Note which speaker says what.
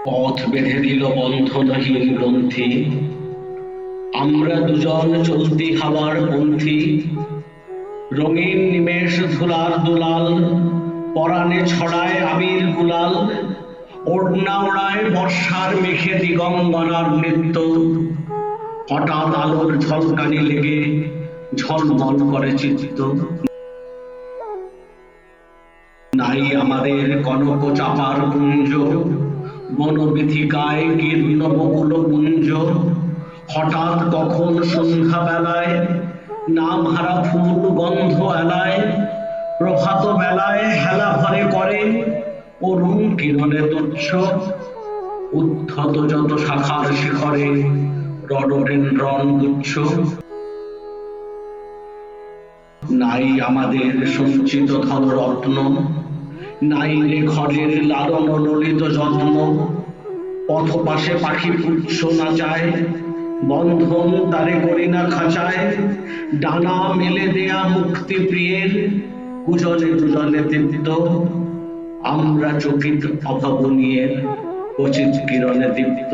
Speaker 1: পথ বেঁধে দিল বন্ধনহীন গ্রন্থি, আমরা দুজন চলতি হাওয়ার পন্থী। রঙিন নিমেষ ধুলার দুলাল, পরাণে ছড়ায় আবির গুলাল। ওড়না ওড়ায় বর্ষার মেঘে দিগঙ্গনার নৃত্য। হঠাৎ আলোর ঝলকানি লেগে ঝলমল করে চিত্ত। নাই আমাদের কনক চাপার কুঞ্জ, বনবীথিকায় কীর্ণ বকুল কুঞ্জ। হঠাৎ কখন সন্ধ্যা বেলায় নাম হারা ফুল গন্ধ এলায়। প্রভাত বেলায় হেলা ভরে করে অরুণ কিরণে তুচ্ছ। উদ্ধত যত শাখার শিখরে রডোডেনড্রন গুচ্ছ। নাই আমাদের সঞ্চিত ধনরত্ন, নাই রে ঘরের লালন ললিত যত্ন। পথপাশে পাখি পুচ্ছ নাচায়, বন্ধন তারে করি না খাঁচায়। ডানা মেলে দেয়া মুক্তি প্রিয়ের কুজলে কুজলে তৃপ্ত। আমরা চকিত অভাবনীয়ের কচিত কিরণে দীপ্ত।